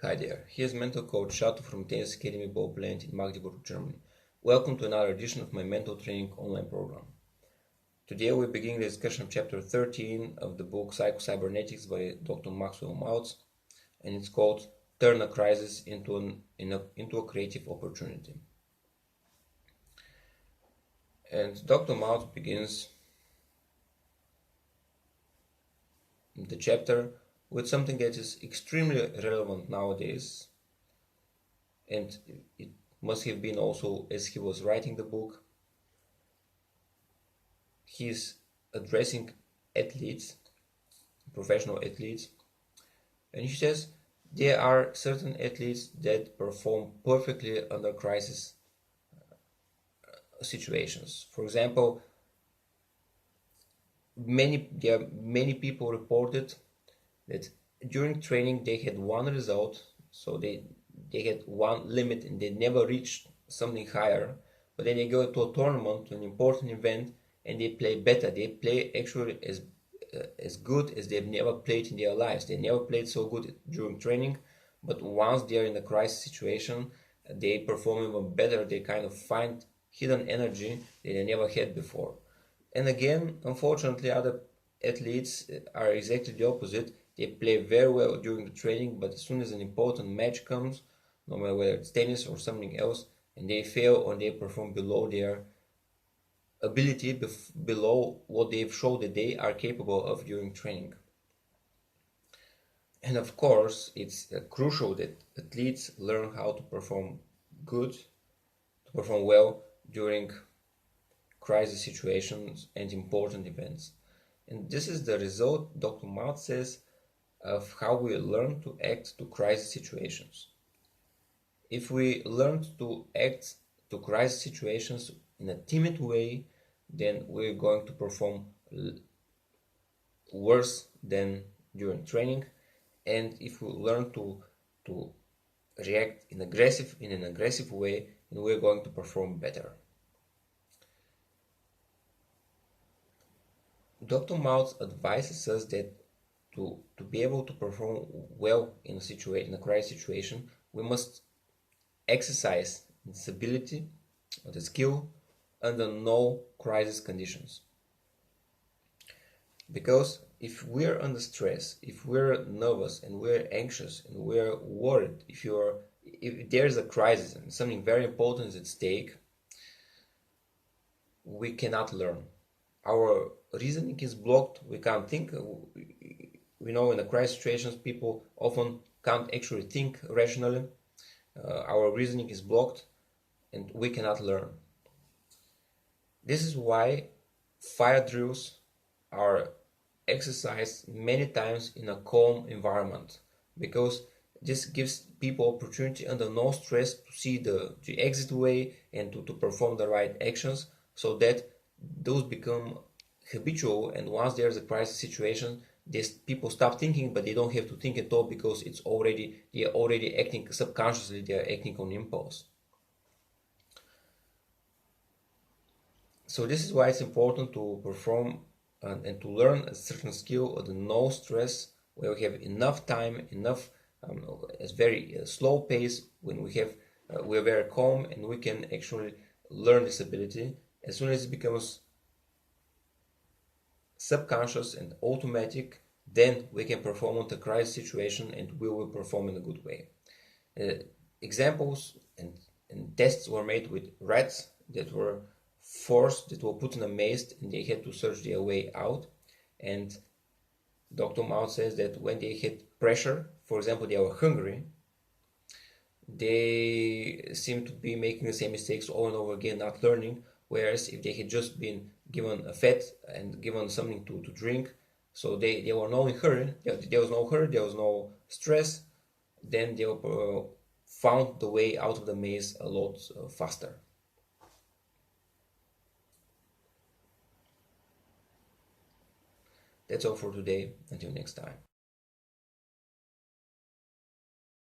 Hi there, here's mental coach Shato from Tennis Academy ball plant in Magdeburg, Germany. Welcome to another edition of my mental training online program. Today we begin the discussion of chapter 13 of the book Psycho-Cybernetics by Dr. Maxwell Maltz, and it's called Turn a Crisis into a Creative Opportunity. And Dr. Maltz begins the chapter with something that is extremely relevant nowadays, and it must have been also as he was writing the book. He's addressing athletes, professional athletes, and he says there are certain athletes that perform perfectly under crisis situations. For example, many people reported that during training they had one result, so they had one limit and they never reached something higher, but then they go to a tournament, to an important event, and they play better. They play actually as good as they've never played in their lives. They never played so good during training, but once they are in a crisis situation, they perform even better. They kind of find hidden energy that they never had before. And again, unfortunately, other athletes are exactly the opposite. They play very well during the training, but as soon as an important match comes, no matter whether it's tennis or something else, and they fail or they perform below their ability, below what they've shown that they are capable of during training. And of course, it's crucial that athletes learn how to perform good, to perform well during crisis situations and important events. And this is the result, Dr. Maltz says, of how we learn to act to crisis situations. If we learn to act to crisis situations in a timid way, then we're going to perform worse than during training. And if we learn to react in an aggressive way, then we're going to perform better. Dr. Maltz advises us that to be able to perform well in a crisis situation, we must exercise this ability or the skill under no crisis conditions. Because if we're under stress, if we're nervous and we're anxious and we're worried, if there's a crisis and something very important is at stake, we cannot learn. Our reasoning is blocked. We can't think. We know in the crisis situations, people often can't actually think rationally. Our reasoning is blocked and we cannot learn. This is why fire drills are exercised many times in a calm environment, because this gives people opportunity under no stress to see the exit way and to perform the right actions, so that those become habitual. And once there's a crisis situation, these people stop thinking, but they don't have to think at all, because they're already acting subconsciously, they're acting on impulse. So this is why it's important to perform and to learn a certain skill at no stress, where we have enough time, a very slow pace, when we're very calm and we can actually learn this ability. As soon as it becomes subconscious and automatic, then we can perform on the crisis situation and we will perform in a good way. Examples and tests were made with rats that were put in a maze and they had to search their way out. And Dr. Mao says that when they had pressure, for example, they were hungry, they seem to be making the same mistakes over and over again, not learning. Whereas if they had just been given a fed and given something to drink, so they were not in hurry, there was no hurry, there was no stress, then they found the way out of the maze a lot faster. That's all for today. Until next time.